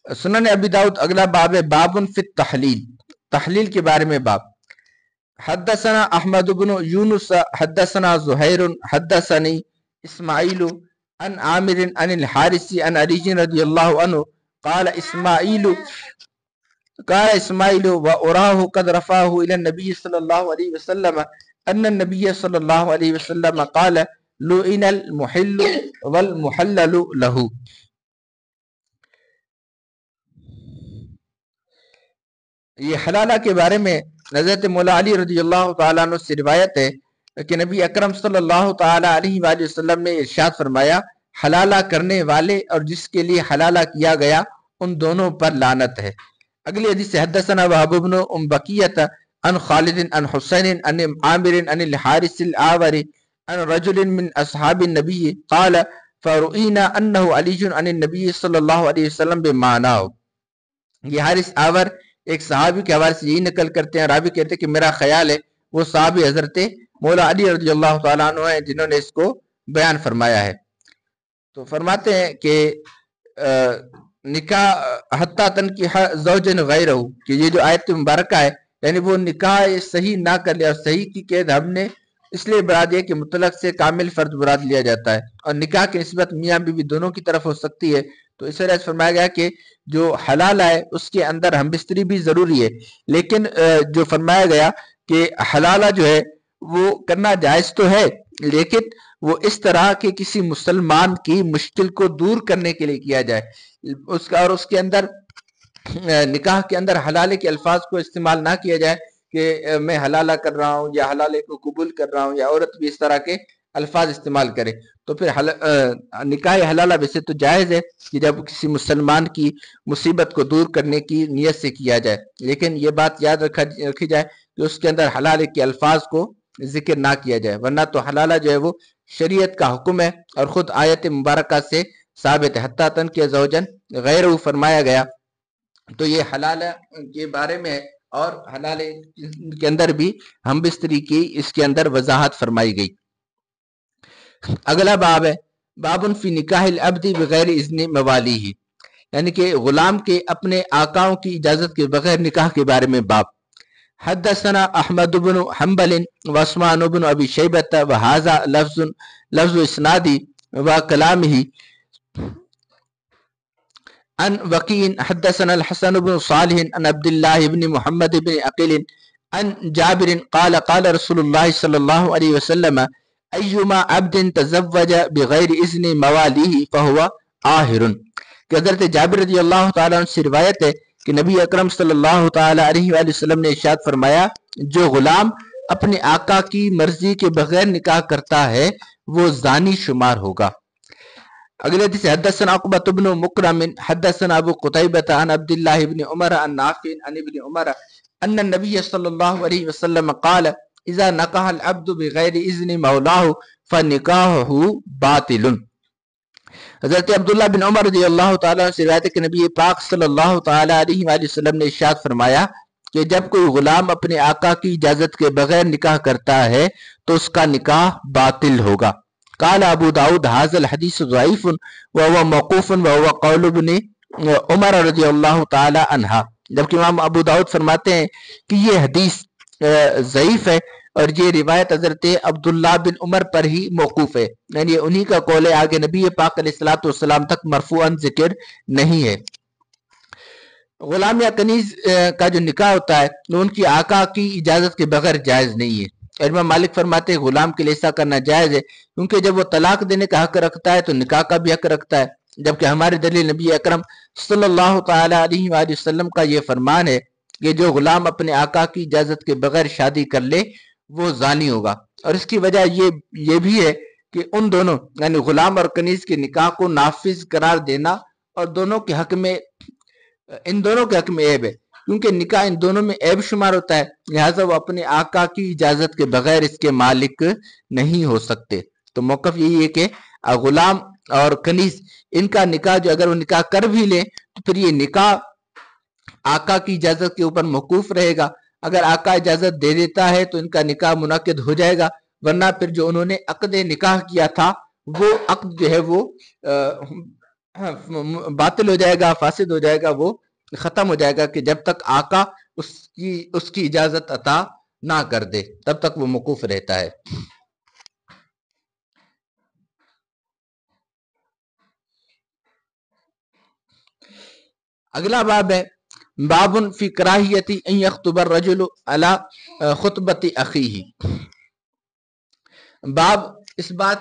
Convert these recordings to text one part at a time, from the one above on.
سنن ابی داؤد اگلا باب ہے بابن فی التحلیل، تحلیل کے بارے میں باب۔ حدثنا احمد بن یونس حدثنا زہیر حدثنی اسماعیل عن عامر عن الحارث عن علی رضی اللہ عنہ قال اسماعیل وأراه قد رفعه الى النبي صلی اللہ علیہ وسلم ان النبی صلی اللہ علیہ وسلم قال لعن المحل والمحلل له۔ یہ حلالہ کے بارے میں حضرت مولا علی رضی اللہ تعالیٰ عنہ سے روایت ہے کہ نبی اکرم صلی اللہ تعالیٰ علیہ وآلہ وسلم نے ارشاد فرمایا حلالہ کرنے والے اور جس کے لیے حلالہ کیا گیا ان دونوں پر لعنت ہے۔ اگلی حدیث سے حدثنا وہب بن بقیۃ عن خالد عن حسین عن عامر عن الحارث العاور عن رجل من اصحاب النبی قال فرؤینا انہ علی عن النبی صلی اللہ علیہ وسلم بمعناه۔ یہ حارث آور ایک صحابی کے حوالے سے یہی نقل کرتے ہیں، راوی کہتے ہیں کہ میرا خیال ہے وہ صحابی حضرت مولا علی رضی اللہ تعالیٰ عنہ ہیں جنہوں نے اس کو بیان فرمایا ہے۔ تو فرماتے ہیں کہ نکاح حتیٰ تنکح زوجن غیرہ، کہ یہ جو آیت مبارکہ ہے یعنی وہ نکاح صحیح نہ کر لیا، اور صحیح کی قید ہم نے اس لیے براد ہے کہ مطلق سے کامل فرد براد لیا جاتا ہے، اور نکاح کی نسبت میاں بیوی دونوں کی طرف ہو سکتی ہے۔ تو اس وجہ سے فرمایا گیا کہ جو حلال ہے اس کے اندر ہم بستری بھی ضروری ہے، لیکن جو فرمایا گیا کہ حلالہ جو ہے وہ کرنا جائز تو ہے لیکن وہ اس طرح کہ کسی مسلمان کی مشکل کو دور کرنے کے لیے کیا جائے، اور اس کے اندر نکاح کے اندر حلالے کے الفاظ کو استعمال نہ کیا جائے کہ میں حلالہ کر رہا ہوں یا حلالے کو قبول کر رہا ہوں، یا عورت بھی اس طرح کے الفاظ استعمال کرے۔ تو پھر نکاح حلالہ ویسے تو جائز ہے کہ جب کسی مسلمان کی مصیبت کو دور کرنے کی نیت سے کیا جائے، لیکن یہ بات یاد رکھی جائے کہ اس کے اندر حلالے کے الفاظ کو ذکر نہ کیا جائے، ورنہ تو حلالہ جو ہے وہ شریعت کا حکم ہے اور خود آیت مبارکہ سے ثابت ہے، حتیٰ تنکح زوجن غیرہ فرمایا گیا۔ تو یہ حلالہ کے بارے میں اور حلالے کے اندر بھی ہم بستری کی اس کے اندر وضاحت فرمائی گئی۔ اگلا باب ہے بابن فی نکاح العبد بغیر اذن موالیہ، یعنی کہ غلام کے اپنے آقاؤں کی اجازت کے بغیر نکاح کے بارے میں باب۔ حدثنا احمد بن حنبل وعثمان بن ابی شیبۃ وہذا لفظ اسنادی وکلامہ عن وقیع حدثنا الحسن بن صالح عن عبد اللہ بن محمد بن عقیل عن جابر قال قال رسول اللہ صلی اللہ علیہ وسلم ایما عبد تزوج بغیر اذن موالیہ فہو آہر، کہ حضرت جابر رضی اللہ تعالیٰ عنہ سے روایت ہے کہ نبی اکرم صلی اللہ تعالیٰ علیہ وآلہ وسلم نے ارشاد فرمایا جو غلام اپنے آقا کی مرضی کے بغیر نکاح کرتا ہے وہ زانی شمار ہوگا۔ اگلے حدیث حدثنا عقبۃ بن مکرم حدثنا ابو قتیبۃ عن عبد اللہ بن عمر عن نافع عن ابن عمر ان النبی صلی اللہ علیہ وسلم قال اذا نکح العبد بغیر اذن مولاه فنکاحه باطل۔ حضرت عبداللہ بن عمر رضی اللہ تعالیٰ عنہ سے روایت ہے کہ نبی پاک صلی اللہ تعالیٰ علیہ وآلہ وسلم نے ارشاد فرمایا کہ جب کوئی غلام اپنے آقا کی اجازت کے بغیر نکاح کرتا ہے تو اس کا نکاح باطل ہوگا۔ قال ابو داود هذا الحدیث ضعیف وهو موقوف وهو قول ابن عمر رضی اللہ تعالی عنہ، جبکہ امام ابو داود فرماتے ہیں کہ یہ حدیث ضعیف ہے اور یہ روایت حضرت عبداللہ بن عمر پر ہی موقوف ہے، یعنی انہی کا قول ہے، آگے نبی پاک علیہ الصلوۃ والسلام تک مرفوعاً ذکر نہیں ہے۔ غلام یا کنیز کا جو نکاح ہوتا ہے وہ ان کی آقا کی اجازت کے بغیر جائز نہیں ہے۔ امام مالک فرماتے ہیں غلام کے لیے ایسا کرنا جائز ہے کیونکہ جب وہ طلاق دینے کا حق رکھتا ہے تو نکاح کا بھی حق رکھتا ہے، جبکہ ہمارے دلیل نبی اکرم صلی اللہ تعالی علیہ وآلہ وسلم کا یہ فرمان ہے کہ جو غلام اپنے آقا کی اجازت کے بغیر شادی کر لے وہ زانی ہوگا، اور اس کی وجہ یہ بھی ہے کہ ان دونوں یعنی غلام اور کنیز کے نکاح کو نافذ قرار دینا اور ان دونوں کے حق میں عیب ہے، کیونکہ نکاح ان دونوں میں عیب شمار ہوتا ہے، لہٰذا وہ اپنے آقا کی اجازت کے بغیر اس کے مالک نہیں ہو سکتے۔ تو موقف یہی ہے کہ غلام اور کنیز ان کا نکاح جو اگر وہ نکاح کر بھی لیں تو پھر یہ نکاح آقا کی اجازت کے اوپر موقوف رہے گا، اگر آقا اجازت دے دیتا ہے تو ان کا نکاح منعقد ہو جائے گا، ورنہ پھر جو انہوں نے عقد نکاح کیا تھا وہ عقد جو ہے وہ باطل ہو جائے گا، فاسد ہو جائے گا، وہ ختم ہو جائے گا کہ جب تک آقا اس کی اجازت عطا نہ کر دے تب تک وہ موقوف رہتا ہے۔ اگلا باب ہے باب فی کراہیت ان یخطب الرجل علی خطبۃ اخیہ، باب اس بات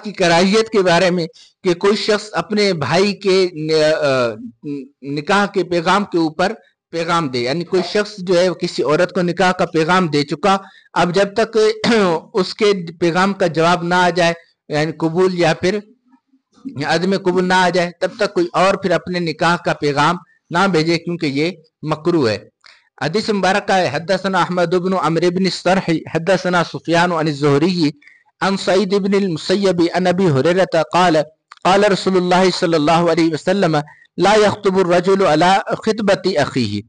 کی کراہیت کے بارے میں کہ کوئی شخص اپنے بھائی کے نکاح کے پیغام کے اوپر پیغام دے، یعنی کوئی شخص جو ہے کسی عورت کو نکاح کا پیغام دے چکا، اب جب تک اس کے پیغام کا جواب نہ آ جائے، یعنی قبول یا پھر عدم قبول نہ آ جائے، تب تک کوئی اور پھر اپنے نکاح کا پیغام نہ بھیجے، کیونکہ یہ مکروہ ہے۔ حدیث مبارکہ ہے حدثنا احمد بن عمرو بن الصرح حدثنا سفیان عن الزہری عن سعید بن المسیب عن ابی ہریرہ قال قال رسول اللہ صلی اللہ علیہ وسلم لا يخطب الرجل على خطبۃ اخیہ،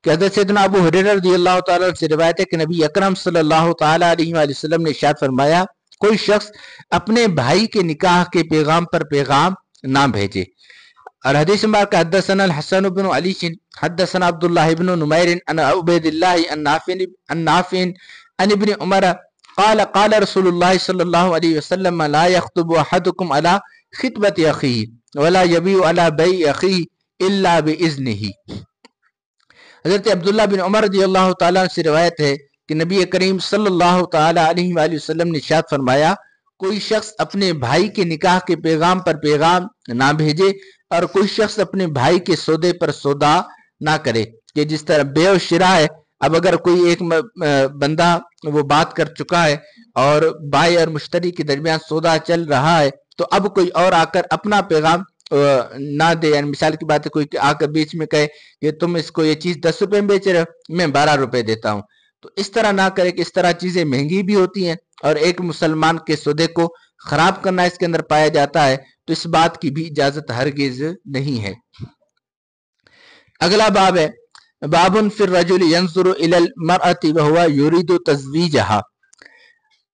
کہ حضرت سیدنا ابو ہریرہ رضی اللہ تعالیٰ سے روایت ہے کہ نبی اکرم صلی اللہ تعالیٰ علیہ وآلہ وسلم نے ارشاد فرمایا کوئی شخص اپنے بھائی کے نکاح کے پیغام پر پیغام نہ بھیجے۔ اور حدیث مبارکہ حدثنا الحسن بن علی حدثنا عبداللہ بن نمیر عن عبید اللہ عن نافع عن ابن عمر قال قال رسول اللہ صلی اللہ علیہ وسلم لا يخطب احدكم على خطبۃ اخیہ ولا یبیع على بیع اخیہ الا باذنہ۔ حضرت عبداللہ بن عمر رضی اللہ تعالیٰ سے روایت ہے کہ نبی کریم صلی اللہ تعالیٰ علیہ وآلہ وسلم نے ارشاد فرمایا کوئی شخص اپنے بھائی کے نکاح کے پیغام پر پیغام نہ بھیجے اور کوئی شخص اپنے بھائی کے سودے پر سودا نہ کرے، کہ جس طرح بیع و شراء ہے، اب اگر کوئی ایک بندہ وہ بات کر چکا ہے اور بائع اور مشتری کے درمیان سودا چل رہا ہے، تو اب کوئی اور آ کر اپنا پیغام نہ دے، یعنی مثال کی بات ہے کوئی آ کر بیچ میں کہے کہ تم اس کو یہ چیز 10 روپے میں بیچ رہے ہو، میں 12 روپے دیتا ہوں، تو اس طرح نہ کرے کہ اس طرح چیزیں مہنگی بھی ہوتی ہیں اور ایک مسلمان کے سودے کو خراب کرنا اس کے اندر پایا جاتا ہے، تو اس بات کی بھی اجازت ہرگز نہیں ہے۔ اگلا باب ہے باب فی الرجل ينظر الى المرأة وهو يريد تزویجها،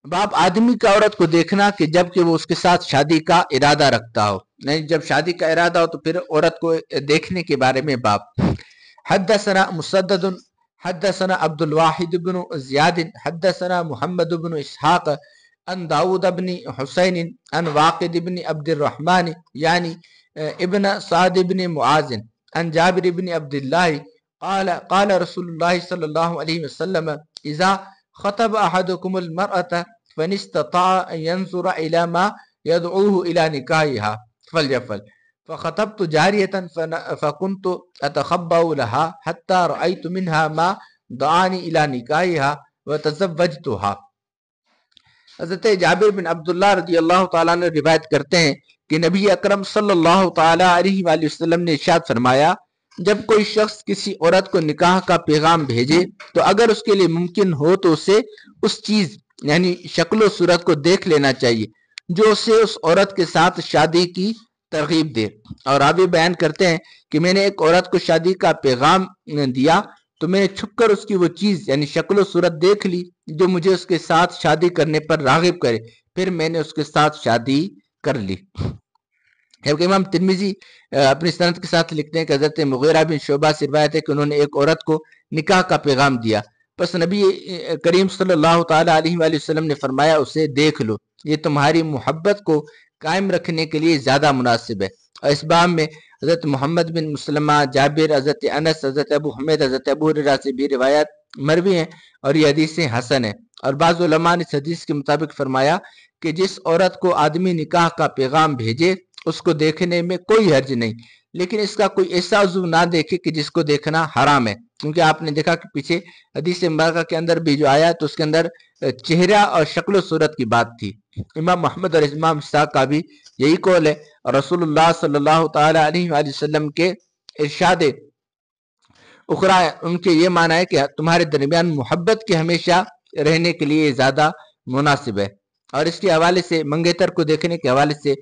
باب آدمی کا عورت کو دیکھنا کہ جب کہ وہ اس کے ساتھ شادی کا ارادہ رکھتا ہو، نہیں جب شادی کا ارادہ ہو تو پھر عورت کو دیکھنے کے بارے میں باب۔ حدثنا مسدد حدثنا عبد الواحد بن زیاد حدثنا محمد بن اسحاق عن داود بن حسین عن واقد بن عبد الرحمن یعنی ابن سعد بن معاذ عن جابر بن عبد اللہ قال قال رسول اللہ صلی اللہ علیہ وسلم اذا خطب احدكم المرأة فان استطاع ان ينظر الى ما يدعوه الى نكاحها فليفعل، فخطبت جاریة فكنت اتخبأ لها حتى رأيت منها ما دعاني الى نكاحها وتزوجتها۔ حضرت جابر بن عبداللہ رضی اللہ تعالیٰ نے روایت کرتے ہیں کہ نبی اکرم صلی اللہ تعالیٰ علیہ وآلہ وسلم نے ارشاد فرمایا جب کوئی شخص کسی عورت کو نکاح کا پیغام بھیجے تو اگر اس کے لیے ممکن ہو تو اسے اس چیز یعنی شکل و صورت کو دیکھ لینا چاہیے جو اسے اس عورت کے ساتھ شادی کی ترغیب دے۔ اور راوی بیان کرتے ہیں کہ میں نے ایک عورت کو شادی کا پیغام دیا تو میں نے چھپ کر اس کی وہ چیز یعنی شکل و صورت دیکھ لی جو مجھے اس کے ساتھ شادی کرنے پر راغب کرے، پھر میں نے اس کے ساتھ شادی کر لی۔ جبکہ امام ترمذی اپنی سند کے ساتھ لکھتے ہیں کہ حضرت مغیرہ بن شعبہ سے روایت ہے کہ انہوں نے ایک عورت کو نکاح کا پیغام دیا، پس نبی کریم صلی اللہ تعالیٰ علیہ وآلہ وسلم نے فرمایا اسے دیکھ لو، یہ تمہاری محبت کو قائم رکھنے کے لیے زیادہ مناسب ہے۔ اور اس باب میں حضرت محمد بن مسلمہ، جابر، حضرت انس، حضرت ابو حمید، حضرت ابو ہریرہ سے بھی روایت مروی ہیں اور یہ حدیثیں حسن ہیں۔ اور بعض علماء نے اس حدیث کے مطابق فرمایا کہ جس عورت کو آدمی نکاح کا پیغام بھیجے اس کو دیکھنے میں کوئی حرج نہیں، لیکن اس کا کوئی ایسا عضو نہ دیکھے کہ جس کو دیکھنا حرام ہے، کیونکہ آپ نے دیکھا کہ پیچھے حدیث مبارکہ کے اندر بھی جو آیا تو اس کے اندر چہرہ اور شکل و صورت کی بات تھی۔ امام محمد اور امام اسحاق کا بھی یہی قول ہے، اور رسول اللہ صلی اللہ تعالیٰ علیہ وآلہ وسلم کے ارشاد اخرى ان کے یہ معنی ہے کہ تمہارے درمیان محبت کے ہمیشہ رہنے کے لیے زیادہ مناسب ہے۔ اور اس کے حوالے سے منگیتر کو دیکھنے کے حوالے سے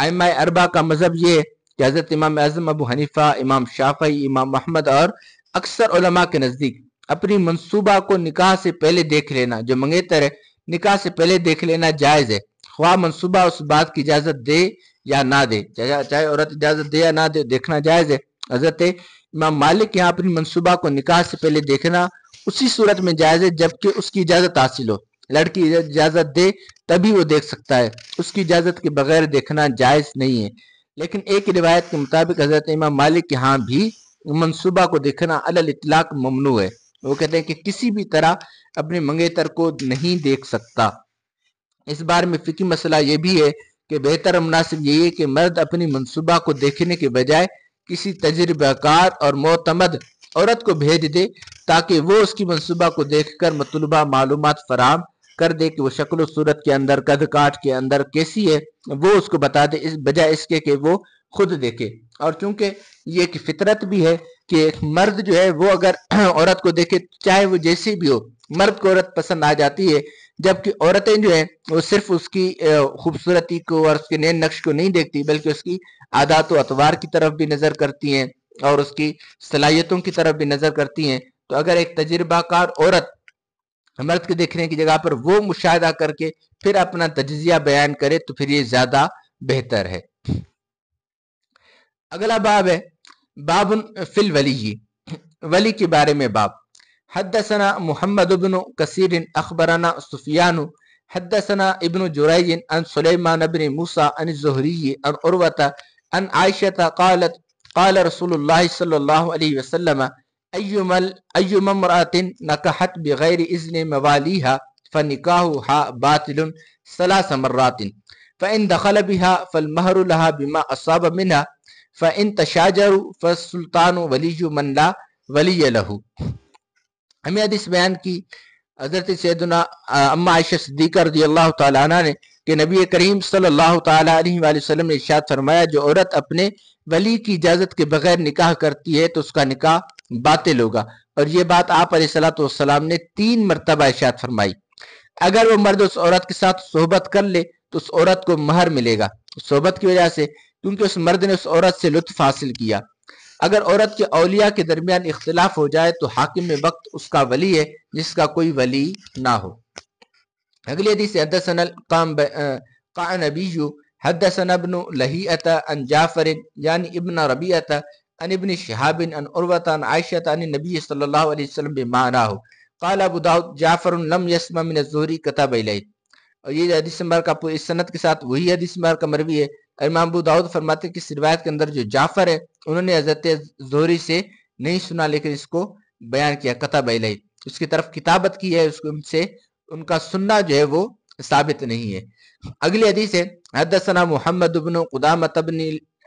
ائمہ اربعہ کا مذہب یہ ہے کہ حضرت امام اعظم ابو حنیفہ، امام شافعی، امام محمد اور اکثر علماء کے نزدیک اپنی منصوبہ کو نکاح سے پہلے دیکھ لینا جو منگیتر ہے، نکاح سے پہلے دیکھ لینا جائز ہے، خواہ منصوبہ اس بات کی اجازت دے یا نہ دے، چاہے عورت اجازت دے یا نہ دے، دیکھنا جائز ہے۔ حضرت امام مالک یہاں اپنی منصوبہ کو نکاح سے پہلے دیکھنا اسی صورت میں جائز ہے جبکہ اس کی اجازت حاصل ہو، لڑکی اجازت دے تبھی وہ دیکھ سکتا ہے، اس کی اجازت کے بغیر دیکھنا جائز نہیں ہے۔ لیکن ایک روایت کے مطابق حضرت امام مالک یہاں بھی منصوبہ کو دیکھنا علی الاطلاق ممنوع ہے، وہ کہتے ہیں کہ کسی بھی طرح اپنے منگیتر کو نہیں دیکھ سکتا۔ اس بارے میں فقہی مسئلہ یہ بھی ہے کہ بہتر مناسب یہی ہے کہ مرد اپنی منصوبہ کو دیکھنے کے بجائے کسی تجربہ کار اور معتمد عورت کو بھیج دے تاکہ وہ اس کی منصوبہ کو دیکھ کر مطلوبہ معلومات فراہم کر دے کہ وہ شکل و صورت کے اندر، قد کاٹ کے اندر کیسی ہے، وہ اس کو بتا دے، اس بجائے اس کے کہ وہ خود دیکھے۔ اور چونکہ یہ ایک فطرت بھی ہے کہ مرد جو ہے وہ اگر عورت کو دیکھے چاہے وہ جیسی بھی ہو، مرد کو عورت پسند آ جاتی ہے، جبکہ عورتیں جو ہیں وہ صرف اس کی خوبصورتی کو اور اس کے نین نقش کو نہیں دیکھتی بلکہ اس کی عادات و اطوار کی طرف بھی نظر کرتی ہیں اور اس کی صلاحیتوں کی طرف بھی نظر کرتی ہیں۔ تو اگر ایک تجربہ کار عورت مرد کے دیکھنے کی جگہ پر وہ مشاہدہ کر کے پھر اپنا تجزیہ بیان کرے تو پھر یہ زیادہ بہتر ہے۔ اگلا باب ہے باب فی الولی، ولی کے بارے میں باب۔ حدثنا محمد بن کثیر اخبرنا سفیان حدثنا ابن جریج عن سلیمان بن موسیٰ عن الزہری عن عروۃ عن عائشہ قالت قال رسول اللہ صلی اللہ علیہ وسلم ایما امرأة نکحت بغیر اذن موالیہا فنکاحها باطل ثلاث مرات فإن دخل بها فالمہر لها بما اصاب منها فإن تشاجروا فالسلطان ولی من لا ولی له۔ ہمیں حدیث بیان کی حضرت سیدنا اما عائشہ صدیقہ رضی اللہ تعالیٰ عنہ نے کہ نبی کریم صلی اللہ تعالیٰ علیہ وآلہ وسلم نے ارشاد فرمایا جو عورت اپنے ولی کی اجازت کے بغیر نکاح کرتی ہے تو اس کا نکاح باطل ہوگا، اور یہ بات آپ علیہ السلام نے 3 مرتبہ ارشاد فرمائی۔ اگر وہ مرد اس عورت کے ساتھ صحبت کر لے تو اس عورت کو مہر ملے گا صحبت کی وجہ سے، کیونکہ اس مرد نے اس عورت سے لطف حاصل کیا۔ اگر عورت کے اولیاء کے درمیان اختلاف ہو جائے تو حاکم وقت اس کا ولی ہے جس کا کوئی ولی نہ ہو۔ اگلی حدیث حدثنا القعنبی حدثنا ابن لہیعۃ عن جعفر یعنی ابن ربیعۃ عن ابن شہاب عن عروۃ عن عائشہ عن النبی صلی اللہ علیہ وسلم بمعناه قال ابو داؤد جعفر لم يسمع من الزہری كتب الیہ۔ اور یہ حدیث نمبر کا اس سند کے ساتھ وہی حدیث نمبر کا مروی ہے۔ امام ابو داؤد فرماتے ہیں کہ اس روایت کے اندر جو جعفر ہے انہوں نے حضرت زہری سے نہیں سنا لیکن اس کو بیان کیا کتب الیہ، اس کی طرف کتابت کی ہے، اس کو سے ان کا سننا جو ہے وہ ثابت نہیں ہے۔ اگلی حدیث ہے حدثنا محمد بن قدامۃ بن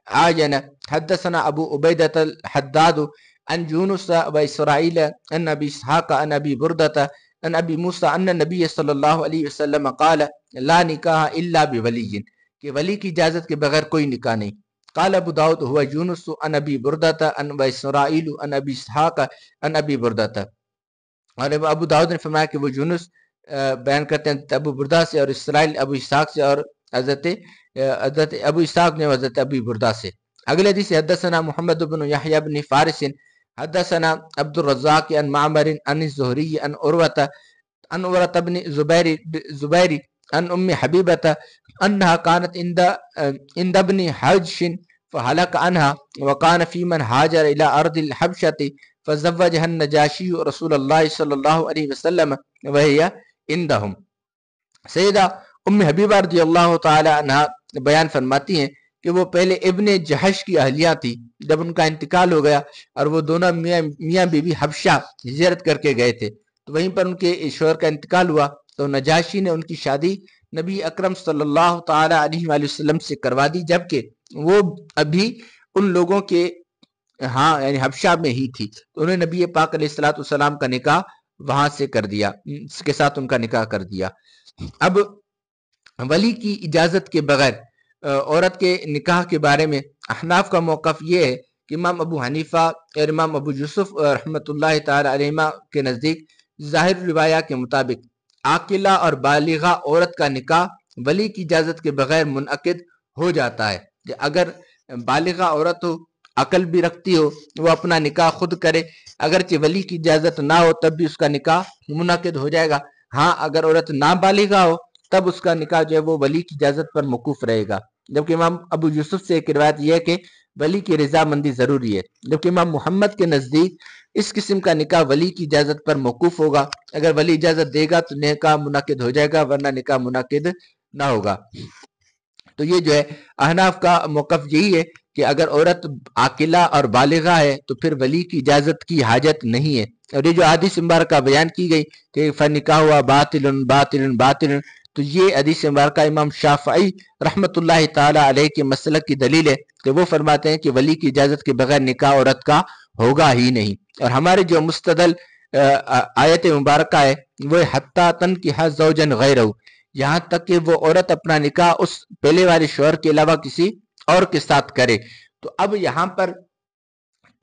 عاجن حدثنا ابو عبیدۃ الحداد عن یونس و اسرائیل عن ابی اسحاق عن ابی بردۃ عن ابی موسیٰ ان النبی صلی اللہ علیہ وسلم قال لا نکاح الا بولی، کہ ولی کی اجازت کے بغیر کوئی نکاح نہیں۔ قال ابو داؤد هو یونس عن ابی بردۃ عن اسرائیل عن ابی اسحاق عن ابی بردۃ، اور ابو داؤد نے فرمایا کہ وہ یونس بیان کرتے ہیں ابو بردہ سے، اور اسرائیل ابو اسحاق سے، اور حضرت ابو اسحاق نے حضرت ابی بردہ سے۔ اگلے حدیث حدثنا محمد بن یحییٰ بن فارس حدثنا عبد الرزاق عن معمر عن الزہری عن عروۃ بن زبیر عن ام حبیبۃ انہا کانت عند ابن حجش فہلک عنها وکان فی من ہاجر الى ارض الحبشۃ فزوجها النجاشی رسول اللہ صلی اللہ علیہ وسلم وہی عندہم۔ سیدہ ام حبیبہ رضی اللہ تعالی عنہ بیان فرماتی ہیں کہ وہ پہلے ابن جہش کی اہلیہ تھی، جب ان کا انتقال ہو گیا اور وہ دونوں میاں بیوی حبشہ ہجرت کر کے گئے تھے تو وہیں پر ان کے شوہر کا انتقال ہوا تو نجاشی نے ان کی شادی نبی اکرم صلی اللہ تعالی علیہ وآلہ وسلم سے کروا دی، جبکہ وہ ابھی ان لوگوں کے ہاں یعنی حبشہ میں ہی تھی، تو انہوں نے نبی پاک علیہ السلام کا نکاح وہاں سے کر دیا، اس کے ساتھ ان کا نکاح کر دیا۔ اب ولی کی اجازت کے بغیر عورت کے نکاح کے بارے میں احناف کا موقف یہ ہے کہ امام ابو حنیفہ اور امام ابو یوسف رحمۃ اللہ تعالی علیہما کے نزدیک ظاہر روایہ کے مطابق عاقلہ اور بالغہ عورت کا نکاح ولی کی اجازت کے بغیر منعقد ہو جاتا ہے۔ اگر بالغہ عورت ہو، عقل بھی رکھتی ہو، وہ اپنا نکاح خود کرے، اگرچہ ولی کی اجازت نہ ہو تب بھی اس کا نکاح منعقد ہو جائے گا۔ ہاں اگر عورت نابالغہ ہو تب اس کا نکاح جو ہے وہ ولی کی اجازت پر موقوف رہے گا، جبکہ امام ابو یوسف سے ایک روایت یہ ہے کہ ولی کی رضامندی ضروری ہے، جبکہ امام محمد کے نزدیک اس قسم کا نکاح ولی کی اجازت پر موقوف ہوگا، اگر ولی اجازت دے گا تو نکاح منعقد ہو جائے گا ورنہ نکاح منعقد نہ ہوگا۔ تو یہ جو ہے احناف کا موقف یہی ہے کہ اگر عورت عاقلہ اور بالغہ ہے تو پھر ولی کی اجازت کی حاجت نہیں ہے، اور یہ جو حدیث مبارکہ بیان کی گئی کہ فنکاح ہوا باطل باطل باطل، تو یہ حدیث مبارکہ امام شافعی رحمۃ اللہ تعالی علیہ کے مسلک کی دلیل ہے کہ وہ فرماتے ہیں کہ ولی کی اجازت کے بغیر نکاح عورت کا ہوگا ہی نہیں۔ اور ہمارے جو مستدل آیت مبارکہ ہے وہ حتی تنکح زوجا غیرہ، یہاں تک کہ وہ عورت اپنا نکاح اس پہلے والے شوہر کے علاوہ کسی اور کے ساتھ کرے۔ تو اب یہاں پر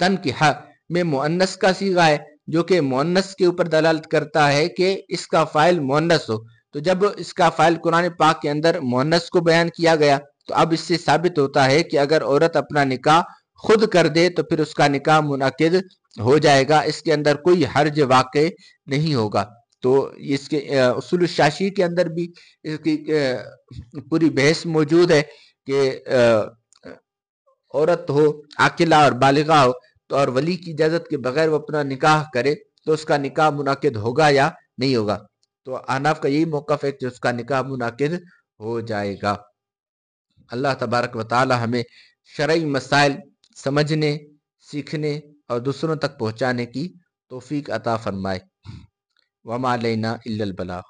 تنکح میں مؤنث کا صیغہ ہے جو کہ مؤنث کے اوپر دلالت کرتا ہے کہ اس کا فاعل مؤنث ہو، تو جب اس کا فاعل قرآن پاک کے اندر مؤنث کو بیان کیا گیا تو اب اس سے ثابت ہوتا ہے کہ اگر عورت اپنا نکاح خود کر دے تو پھر اس کا نکاح منعقد ہو جائے گا، اس کے اندر کوئی حرج واقع نہیں ہوگا۔ تو اس کے اصول الشاشی کے اندر بھی اس کی پوری بحث موجود ہے کہ عورت ہو عاقلہ اور بالغہ ہو تو اور ولی کی اجازت کے بغیر وہ اپنا نکاح کرے تو اس کا نکاح منعقد ہوگا یا نہیں ہوگا۔ تو احناف کا یہی موقف ہے کہ اس کا نکاح منعقد ہو جائے گا۔ اللہ تبارک و تعالی ہمیں شرعی مسائل سمجھنے، سیکھنے اور دوسروں تک پہنچانے کی توفیق عطا فرمائے۔ وما علینا الا البلاغ۔